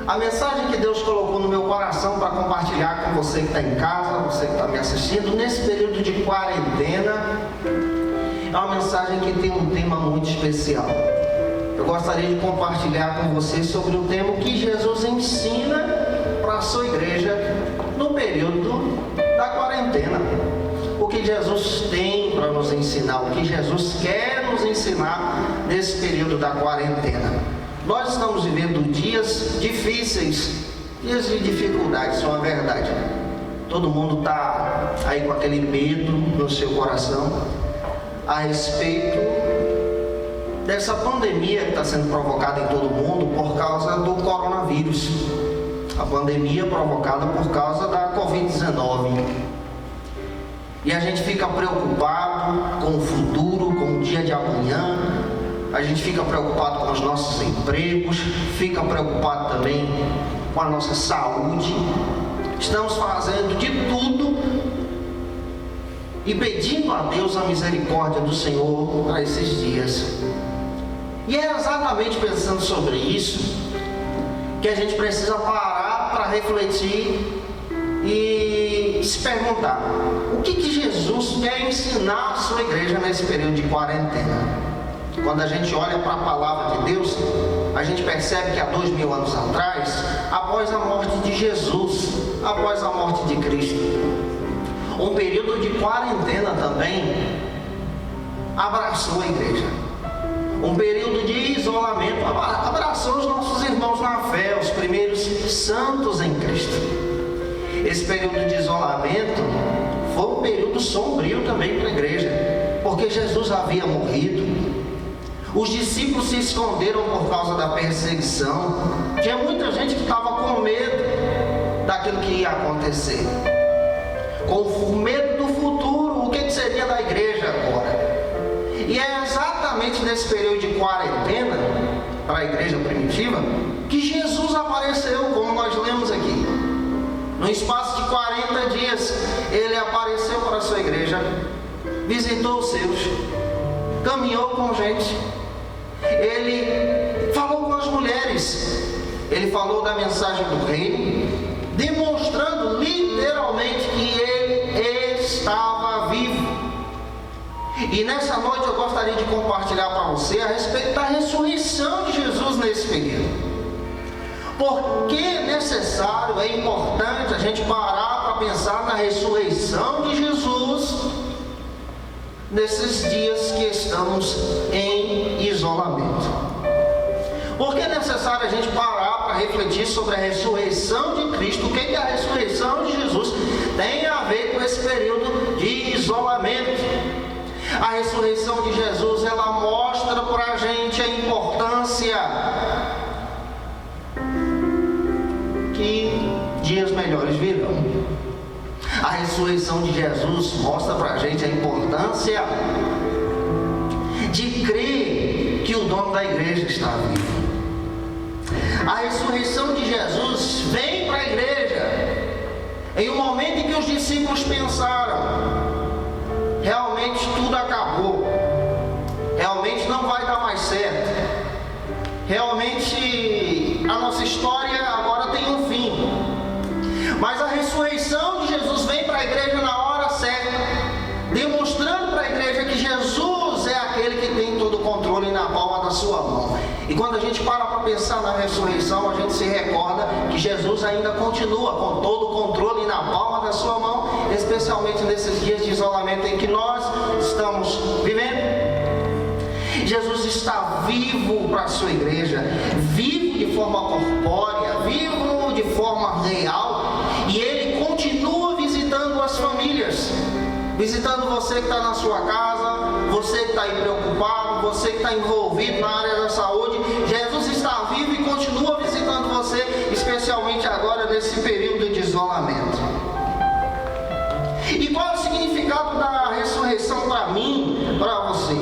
A mensagem que Deus colocou no meu coração para compartilhar com você que está em casa, você que está me assistindo, nesse período de quarentena, é uma mensagem que tem um tema muito especial. Eu gostaria de compartilhar com você sobre o tema que Jesus ensina para a sua igreja no período da quarentena. O que Jesus tem para nos ensinar, o que Jesus quer nos ensinar nesse período da quarentena. Nós estamos vivendo dias difíceis, dias de dificuldades, isso é uma verdade. Todo mundo está aí com aquele medo no seu coração a respeito dessa pandemia que está sendo provocada em todo mundo por causa do coronavírus. A pandemia provocada por causa da Covid-19. E a gente fica preocupado com o futuro, com o dia de amanhã. A gente fica preocupado com os nossos empregos, fica preocupado também com a nossa saúde. Estamos fazendo de tudo e pedindo a Deus a misericórdia do Senhor para esses dias. E é exatamente pensando sobre isso que a gente precisa parar para refletir e se perguntar: o que Jesus quer ensinar à sua igreja nesse período de quarentena? Quando a gente olha para a palavra de Deus, a gente percebe que há 2000 anos atrás, após a morte de Jesus, após a morte de Cristo, um período de quarentena também abraçou a igreja. Um período de isolamento abraçou os nossos irmãos na fé, os primeiros santos em Cristo. Esse período de isolamento foi um período sombrio também para a igreja, porque Jesus havia morrido. Os discípulos se esconderam por causa da perseguição. Tinha muita gente que estava com medo daquilo que ia acontecer, com medo do futuro, o que seria da igreja agora. E é exatamente nesse período de quarentena, para a igreja primitiva, que Jesus apareceu, como nós lemos aqui. No espaço de 40 dias, ele apareceu para a sua igreja, visitou os seus, caminhou com gente. Ele falou com as mulheres, ele falou da mensagem do reino, demonstrando literalmente que ele estava vivo. E nessa noite eu gostaria de compartilhar para você a respeito da ressurreição de Jesus nesse período. Por que é necessário, é importante a gente parar para pensar na ressurreição de Jesus nesses dias que estamos em isolamento? Porque é necessário a gente parar para refletir sobre a ressurreição de Cristo. O que a ressurreição de Jesus tem a ver com esse período de isolamento? A ressurreição de Jesus, ela mostra para a gente a importância que dias melhores virão. A ressurreição de Jesus mostra para a gente a importância de crer que o dono da igreja está vivo. A ressurreição de Jesus vem para a igreja em um momento em que os discípulos pensaram: realmente tudo acabou, realmente não vai dar mais certo, realmente a nossa história agora tem um fim. Mas a ressurreição de Jesus vem para a igreja na hora certa, demonstrando para a igreja que Jesus é aquele que tem todo o controle na palma da sua mão. E quando a gente para pensar na ressurreição, a gente se recorda que Jesus ainda continua com todo o controle na palma da sua mão, especialmente nesses dias de isolamento em que nós estamos vivendo. Jesus está vivo para a sua igreja, vivo de forma corpórea, vivo de forma real, e ele continua visitando as famílias, visitando você que está na sua casa, você que está aí preocupado, você que está envolvido na área da saúde. Jesus está vivo e continua visitando você, especialmente agora nesse período de isolamento. E qual é o significado da ressurreição para mim, para você?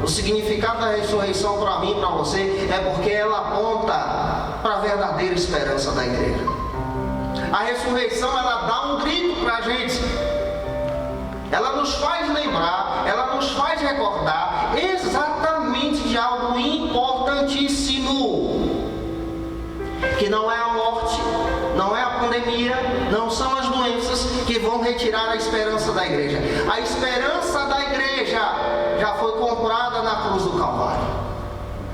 O significado da ressurreição para mim e para você é porque ela aponta para a verdadeira esperança da igreja. A ressurreição, ela dá um grito para a gente. Ela nos faz lembrar, ela nos faz recordar exatamente de algo importantíssimo. que não é a morte, não é a pandemia, não são as doenças que vão retirar a esperança da igreja. A esperança da igreja já foi comprada na cruz do Calvário.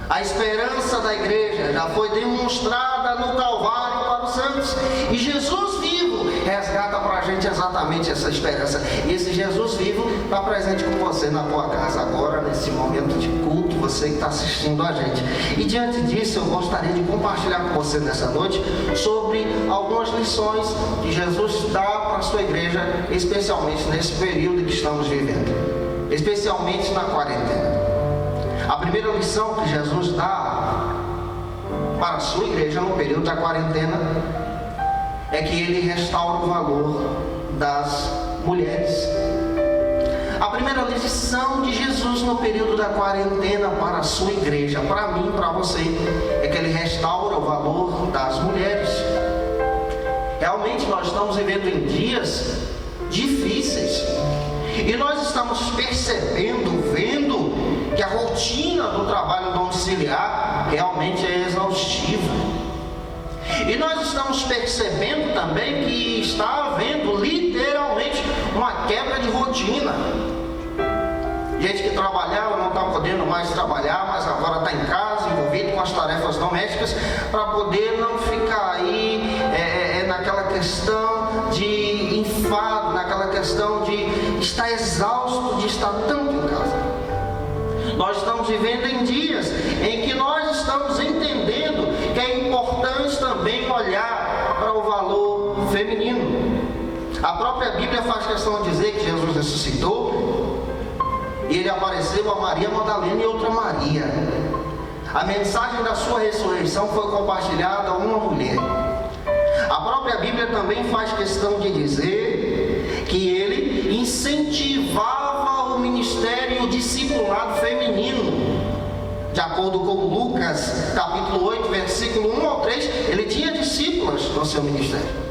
A esperança da igreja já foi demonstrada no Calvário para os santos. E Jesus vivo resgata para a gente exatamente essa esperança. E esse Jesus vivo está presente com você na tua casa agora, nesse momento de culto, você que está assistindo a gente. E diante disso, eu gostaria de compartilhar com você nessa noite sobre algumas lições que Jesus dá para a sua igreja, especialmente nesse período que estamos vivendo, especialmente na quarentena. A primeira lição que Jesus dá para a sua igreja no período da quarentena é que ele restaura o valor das mulheres. A primeira lição de Jesus no período da quarentena para a sua igreja, para mim, para você, é que ele restaura o valor das mulheres. Realmente nós estamos vivendo em dias difíceis. E nós estamos percebendo, vendo que a rotina do trabalho domiciliar realmente é exaustiva. E nós estamos percebendo também que está havendo literalmente uma quebra de rotina. Gente que trabalhava não está podendo mais trabalhar, mas agora está em casa, envolvido com as tarefas domésticas, para poder não ficar aí naquela questão de enfado, naquela questão de estar exausto, de estar tanto em casa. Nós estamos vivendo em dias em que nós estamos entendendo que é importante também olhar para o valor feminino. A própria Bíblia faz questão de dizer que Jesus ressuscitou e ele apareceu a Maria Madalena e outra Maria. A mensagem da sua ressurreição foi compartilhada a uma mulher. A própria Bíblia também faz questão de dizer que ele incentivava o ministério e o discipulado feminino. De acordo com Lucas, capítulo 8, versículo 1 ao 3, ele tinha discípulas no seu ministério.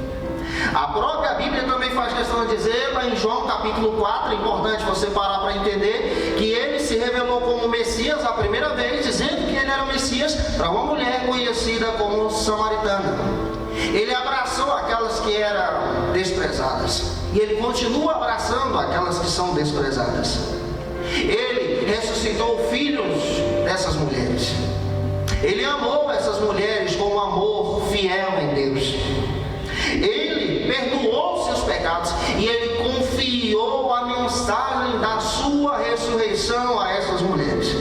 A própria Bíblia também faz questão de dizer, lá em João capítulo 4, é importante você parar para entender, que ele se revelou como Messias a primeira vez, dizendo que ele era o Messias para uma mulher conhecida como samaritana. Ele abraçou aquelas que eram desprezadas, e ele continua abraçando aquelas que são desprezadas. Ele ressuscitou filhos dessas mulheres. Ele amou essas mulheres com um amor fiel em Deus. Ele perdoou seus pecados e ele confiou a mensagem da sua ressurreição a essas mulheres.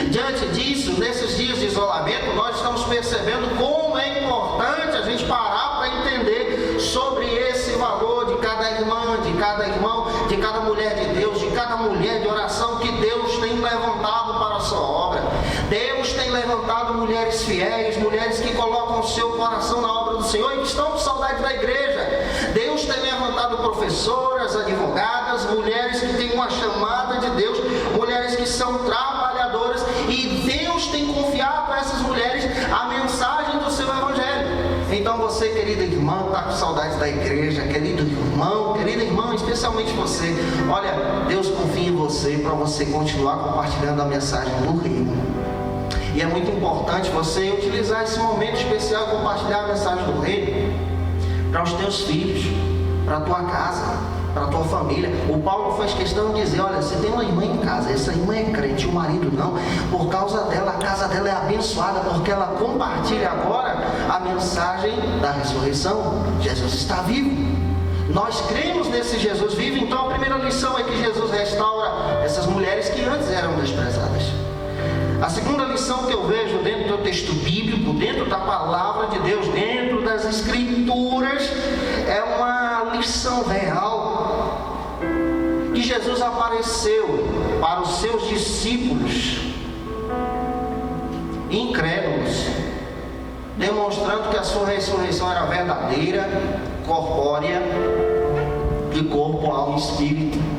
Diante disso, nesses dias de isolamento, nós estamos percebendo como é importante a gente parar para entender sobre esse valor de cada irmã, de cada irmão, de cada mulher de Deus, de cada mulher de oração que Deus tem levantado para a sua obra. Deus tem levantado mulheres fiéis, mulheres que colocam o seu coração na obra do Senhor e que estão com saudade da igreja. Deus tem levantado professoras, advogadas, mulheres que têm uma chamada de Deus, mulheres que são trabalhadoras, e Deus tem confiado a essas mulheres a mensagem do seu evangelho. Então você, querida irmã, está com saudade da igreja, querido irmão, querida irmã, especialmente você, olha, Deus confia em você para você continuar compartilhando a mensagem do reino. E é muito importante você utilizar esse momento especial e compartilhar a mensagem do reino para os teus filhos, para a tua casa, para a tua família. O Paulo faz questão de dizer, olha, você tem uma irmã em casa, essa irmã é crente, o marido não, por causa dela, a casa dela é abençoada, porque ela compartilha agora a mensagem da ressurreição. Jesus está vivo. Nós cremos nesse Jesus vivo. Então a primeira lição é que Jesus restaura essas mulheres que antes eram desprezadas. A segunda lição que eu vejo dentro do texto bíblico, dentro da palavra de Deus, dentro das escrituras, é uma lição real, que Jesus apareceu para os seus discípulos incrédulos, demonstrando que a sua ressurreição era verdadeira, corpórea, de corpo, alma e espírito.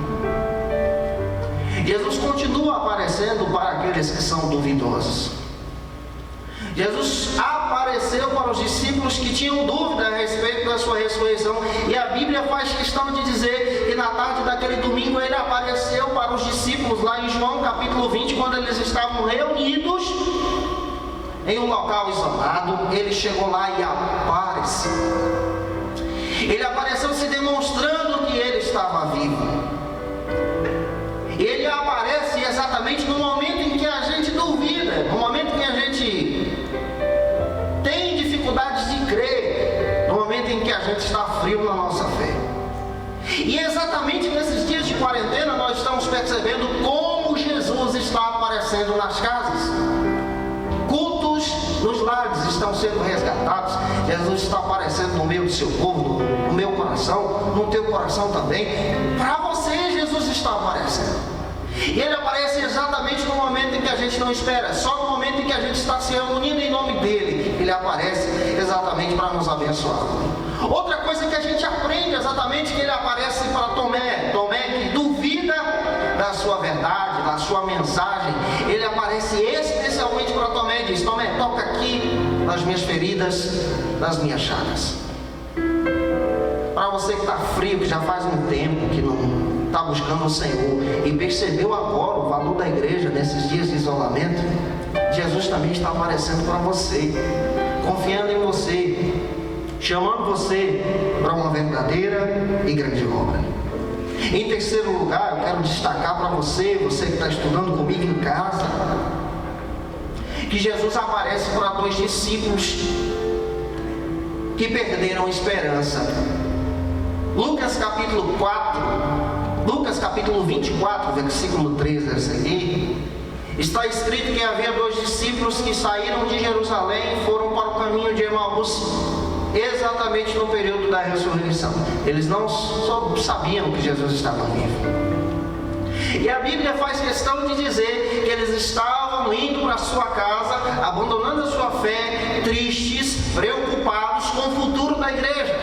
Jesus continua aparecendo para aqueles que são duvidosos. Jesus apareceu para os discípulos que tinham dúvida a respeito da sua ressurreição. E a Bíblia faz questão de dizer que na tarde daquele domingo ele apareceu para os discípulos lá em João capítulo 20, quando eles estavam reunidos. em um local isolado. Ele chegou lá e apareceu. Ele apareceu se demonstrando que ele estava vivo. Ele aparece exatamente no momento em que a gente duvida, no momento em que a gente tem dificuldades de crer, no momento em que a gente está frio na nossa fé. E exatamente nesses dias de quarentena nós estamos percebendo como Jesus está aparecendo nas casas. Cultos nos lares estão sendo resgatados. Jesus está aparecendo no meio do seu povo, no meu coração, no teu coração também. Para você, Jesus está aparecendo. E Ele aparece exatamente no momento em que a gente não espera. Só no momento em que a gente está se reunindo em nome dEle, Ele aparece exatamente para nos abençoar. Outra coisa que a gente aprende exatamente que Ele aparece para Tomé. Tomé que duvida da sua verdade, da sua mensagem. Ele aparece especialmente para Tomé e diz: Tomé, toca aqui nas minhas feridas, nas minhas chagas. Para você que está frio, que já faz um tempo que não está buscando o Senhor e percebeu agora o valor da igreja nesses dias de isolamento, Jesus também está aparecendo para você, confiando em você, chamando você para uma verdadeira e grande obra. Em terceiro lugar, eu quero destacar para você, você que está estudando comigo em casa, que Jesus aparece para 2 discípulos que perderam esperança. Lucas capítulo 24, versículo 13 a seguir, está escrito que havia 2 discípulos que saíram de Jerusalém e foram para o caminho de Emaús, exatamente no período da ressurreição. Eles não só sabiam que Jesus estava vivo. E a Bíblia faz questão de dizer que eles estavam indo para a sua casa, abandonando a sua fé, tristes, preocupados com o futuro da igreja.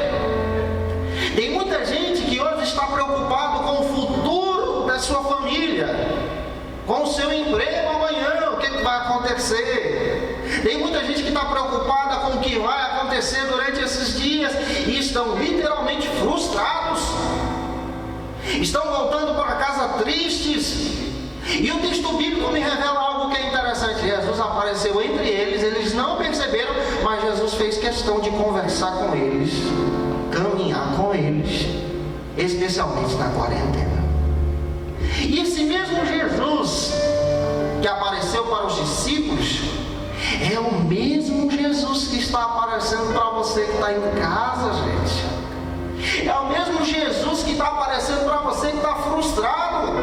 Tem muita gente que hoje está preocupado com o futuro da sua família, com o seu emprego amanhã, o que vai acontecer. Tem muita gente que está preocupada com o que vai acontecer durante esses dias e estão literalmente frustrados. Estão voltando para casa tristes. E o texto bíblico me revela algo que é interessante. Jesus apareceu entre eles, eles não perceberam, mas Jesus fez questão de conversar com eles, caminhar com eles, especialmente na quarentena. E esse mesmo Jesus que apareceu para os discípulos é o mesmo Jesus que está aparecendo para você que está em casa, gente. É o mesmo Jesus que está aparecendo para você que está frustrado,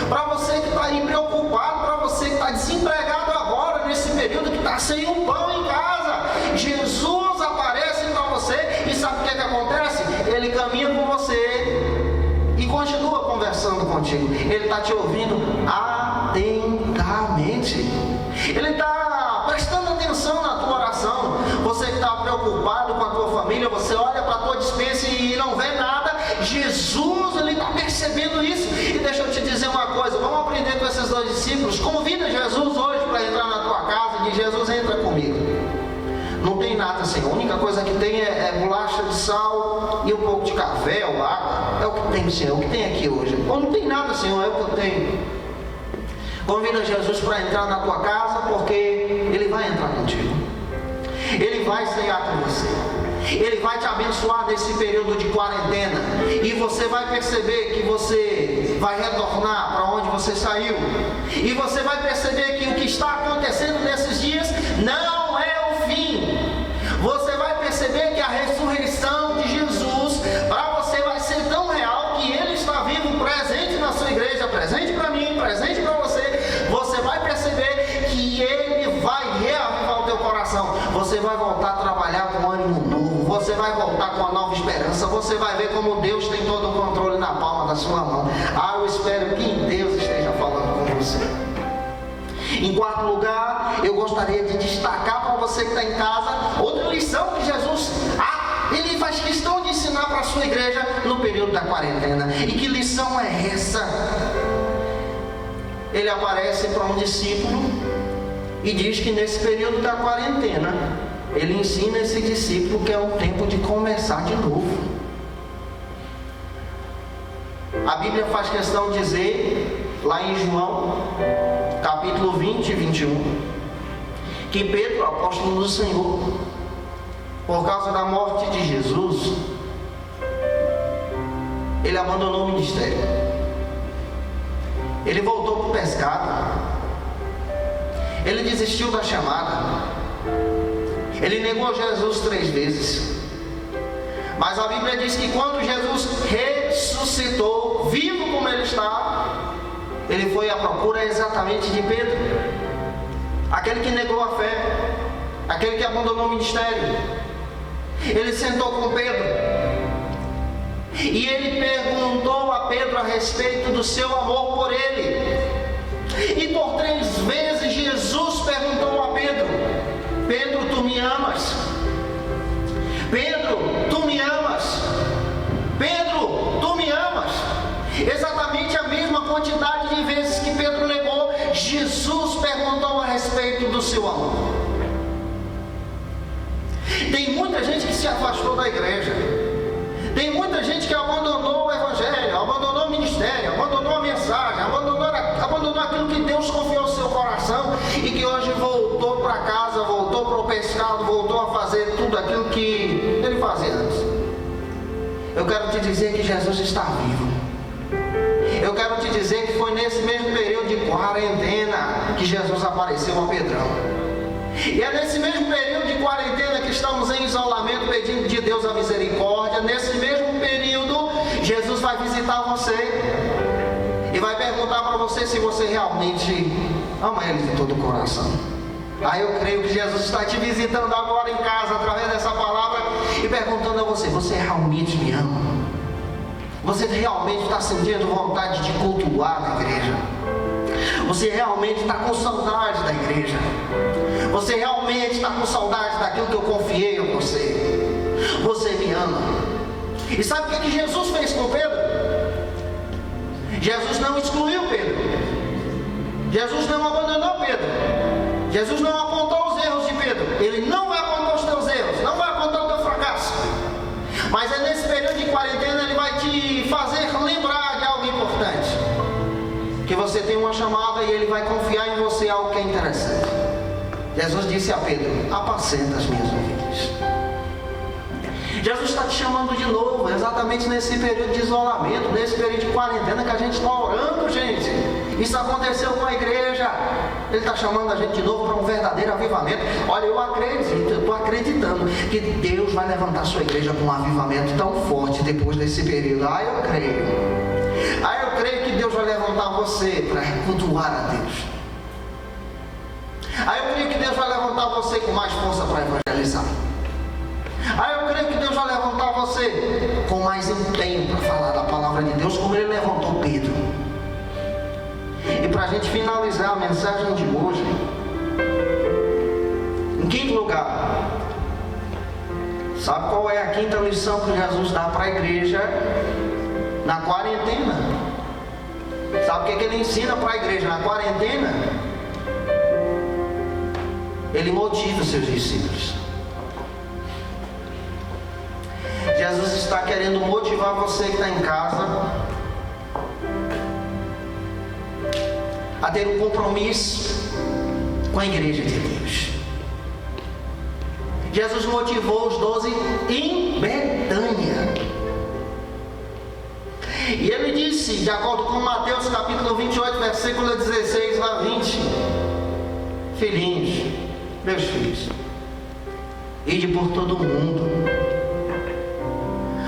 para você que está aí preocupado, para você que está desempregado agora, nesse período que está sem um pão em casa. Jesus aparece para você e sabe o que acontece? Ele caminha com você e continua conversando contigo. Ele está te ouvindo atentamente. Ele está prestando atenção na tua oração. Você que está preocupado com a tua família, você olha para a tua despensa e não vê nada. Jesus, Ele está percebendo isso. E deixa eu te dizer uma coisa, vamos aprender com esses 2 discípulos. Convida Jesus hoje para entrar na tua casa e diz: Jesus, entra comigo. Não tem nada assim, a única coisa que tem é bolacha de sal e um pouco de café ou água. É o que tem, Senhor, é o que tem aqui hoje. Ou não tem nada, Senhor, é o que eu tenho. Convida Jesus para entrar na tua casa, porque Ele vai entrar contigo. Ele vai cear com você. Ele vai te abençoar nesse período de quarentena. E você vai perceber que você vai retornar para onde você saiu. E você vai perceber que o que está acontecendo nesses dias não é o fim. Você vai perceber que a ressurreição de Jesus para você vai ser tão real que Ele está vivo, presente na sua igreja, presente para mim, presente para você. Você vai perceber que Ele vai reavivar o teu coração. Você vai voltar a trabalhar com ânimo novo. Você vai voltar com uma nova esperança. Você vai ver como Deus tem todo o controle na palma da sua mão. Eu espero que Deus esteja falando com você. Em quarto lugar, eu gostaria de destacar para você que está em casa outra lição que Jesus Ele faz questão de ensinar para a sua igreja no período da quarentena. E que lição é essa? Ele aparece para um discípulo e diz que nesse período da quarentena Ele ensina esse discípulo que é um tempo de começar de novo. A Bíblia faz questão de dizer, lá em João, capítulo 20 e 21, que Pedro, apóstolo do Senhor, por causa da morte de Jesus, ele abandonou o ministério. Ele voltou para o pescado. Ele desistiu da chamada. Ele negou Jesus 3 vezes. Mas a Bíblia diz que quando Jesus ressuscitou, vivo como ele está, ele foi à procura exatamente de Pedro, aquele que negou a fé, aquele que abandonou o ministério. Ele sentou com Pedro e ele perguntou a Pedro a respeito do seu amor por ele. E por 3 vezes Jesus perguntou a Pedro: Pedro, tu me amas? Pedro, tu me amas? Pedro, tu me amas? Exatamente a mesma quantidade de vezes que Pedro negou, Jesus perguntou a respeito do seu amor. Tem muita gente que se afastou da igreja. Tem muita gente que abandonou o evangelho, abandonou o ministério, abandonou a mensagem, abandonou aquilo que Deus confiou no seu coração e que hoje voltou para casa, voltou para o pescado, voltou a fazer tudo aquilo que ele fazia antes. Eu quero te dizer que Jesus está vivo. Eu quero te dizer que foi nesse mesmo período de quarentena que Jesus apareceu a Pedrão. E é nesse mesmo período de quarentena que estamos em isolamento, pedindo de Deus a misericórdia. Nesse mesmo período, Jesus vai visitar você e vai perguntar para você se você realmente ama Ele de todo o coração. Eu creio que Jesus está te visitando agora em casa, através dessa palavra, e perguntando a você: você realmente me ama? Você realmente está sentindo vontade de cultuar a igreja? Você realmente está com saudade da igreja? Você realmente está com saudade daquilo que eu confiei a você? Você me ama? E sabe o que Jesus fez com Pedro? Jesus não excluiu Pedro. Jesus não abandonou Pedro. Jesus não apontou os erros de Pedro. Ele não vai apontar os teus erros, não vai apontar o teu fracasso. Mas é nesse período de quarentena ele vai te fazer lembrar de algo importante. Que você tem uma chamada e ele vai confiar em você algo que é interessante. Jesus disse a Pedro: apacenta as minhas ovelhas. Jesus está te chamando de novo, exatamente nesse período de isolamento, nesse período de quarentena que a gente está orando, gente. Isso aconteceu com a igreja. Ele está chamando a gente de novo para um verdadeiro avivamento. Olha, eu estou acreditando que Deus vai levantar a sua igreja com um avivamento tão forte depois desse período. Eu creio. Eu creio que Deus vai levantar você para cultuar a Deus. Eu creio que Deus vai levantar você com mais força para evangelizar. Eu creio que Deus vai levantar você com mais empenho para falar da palavra de Deus, como Ele levantou Pedro. E para a gente finalizar a mensagem de hoje, em quinto lugar, sabe qual é a quinta lição que Jesus dá para a igreja na quarentena? Sabe o que Ele ensina para a igreja na quarentena? Ele motiva os seus discípulos. Jesus está querendo motivar você que está em casa a ter um compromisso com a igreja de Deus. Jesus motivou os 12 em Betânia. E ele disse, de acordo com Mateus capítulo 28, versículo 16 a 20: filhinhos, meus filhos, ide por todo o mundo.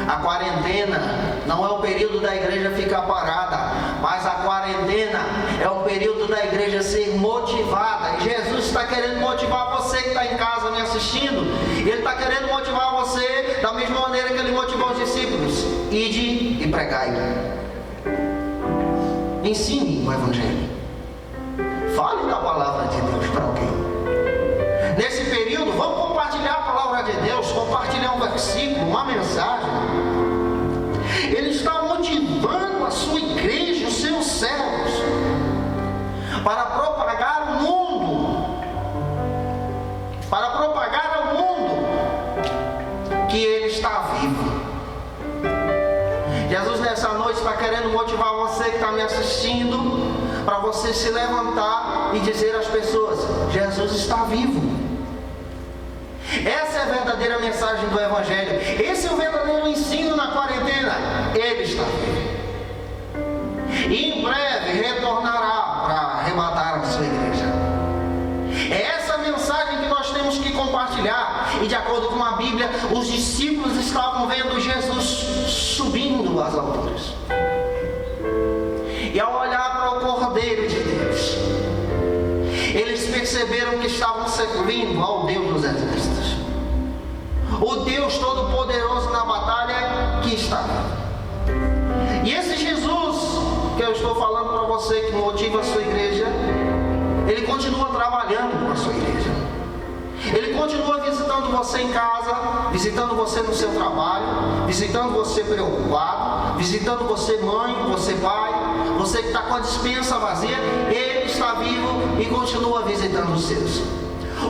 A quarentena não é o período da igreja ficar parada, mas a quarentena é o período da igreja ser motivada. E Jesus está querendo motivar você que está em casa me assistindo. Ele está querendo motivar você da mesma maneira que Ele motivou os discípulos: ide e pregai. Ensine o evangelho. Fale da palavra de Deus para alguém. Nesse período, vamos compartilhar a palavra de Deus, compartilhar um versículo, uma mensagem. Ele está motivando a sua igreja, os seus servos, para propagar o mundo, para propagar ao mundo que Ele está vivo. Jesus nessa noite está querendo motivar você que está me assistindo para você se levantar e dizer às pessoas: Jesus está vivo. Essa é a verdadeira mensagem do Evangelho. Esse é o verdadeiro ensino na quarentena. Ele está vivo. E em breve retornará para arrebatar a sua igreja. É essa mensagem que nós temos que compartilhar. E de acordo com a Bíblia, os discípulos estavam vendo Jesus subindo às alturas. E ao olhar para o Cordeiro de Deus, eles perceberam que estavam servindo ao Deus dos exércitos, o Deus Todo-Poderoso na batalha que está. E esse Jesus que eu estou falando para você, que motiva a sua igreja, ele continua trabalhando com a sua igreja. Ele continua visitando você em casa, visitando você no seu trabalho, visitando você preocupado, visitando você mãe, você pai, você que está com a despensa vazia. Ele está vivo e continua visitando os seus.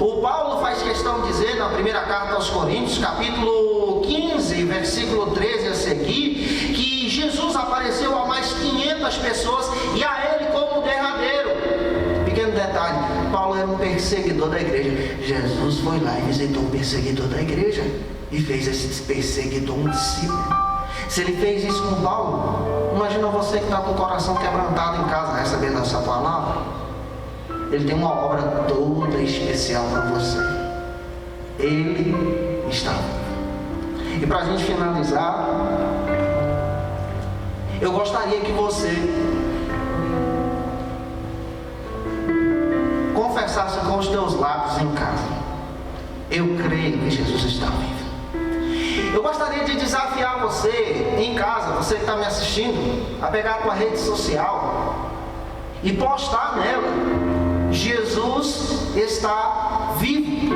O Paulo faz questão de dizer na primeira carta aos Coríntios, capítulo 15, versículo 13 a seguir, que Jesus apareceu a mais 500 pessoas e a ele como derradeiro. Pequeno detalhe, Paulo era um perseguidor da igreja. Jesus foi lá e visitou um perseguidor da igreja e fez esse perseguidor um discípulo. Se ele fez isso com Paulo, imagina você que está com o coração quebrantado em casa recebendo essa palavra. Ele tem uma obra toda especial para você. Ele está vivo. E para a gente finalizar, eu gostaria que você confessasse com os teus lábios em casa: eu creio que Jesus está vivo. Eu gostaria de desafiar você em casa, você que está me assistindo, a pegar a tua rede social e postar nela: Jesus está vivo.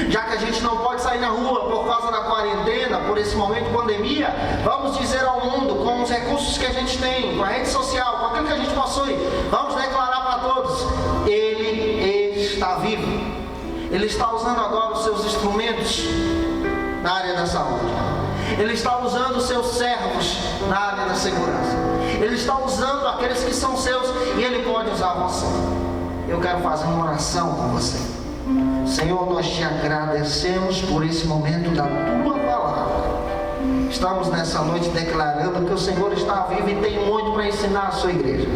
Já que a gente não pode sair na rua por causa da quarentena, por esse momento de pandemia, vamos dizer ao mundo, com os recursos que a gente tem, com a rede social, com aquilo que a gente possui, vamos declarar para todos: Ele está vivo. Ele está usando agora os seus instrumentos na área da saúde. Ele está usando os seus servos na área da segurança. Ele está usando aqueles que são seus e Ele pode usar você. Eu quero fazer uma oração com você. Senhor, nós te agradecemos por esse momento da tua palavra. Estamos nessa noite declarando que o Senhor está vivo e tem muito para ensinar a sua igreja.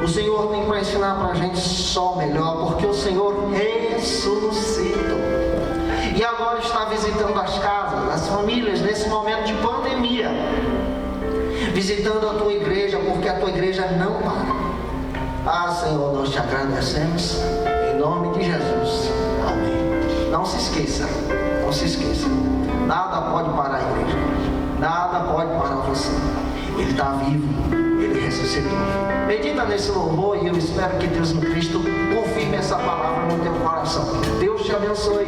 O Senhor tem para ensinar para a gente só o melhor, porque o Senhor ressuscitou. E agora está visitando as casas, as famílias nesse momento de pandemia. Visitando a tua igreja, porque a tua igreja não para. Ah, Senhor, nós te agradecemos em nome de Jesus. Amém. Não se esqueça, não se esqueça. Nada pode parar a igreja. Nada pode parar você. Ele está vivo, Ele ressuscitou. Medita nesse louvor e eu espero que Deus em Cristo confirme essa palavra no teu coração. Deus te abençoe.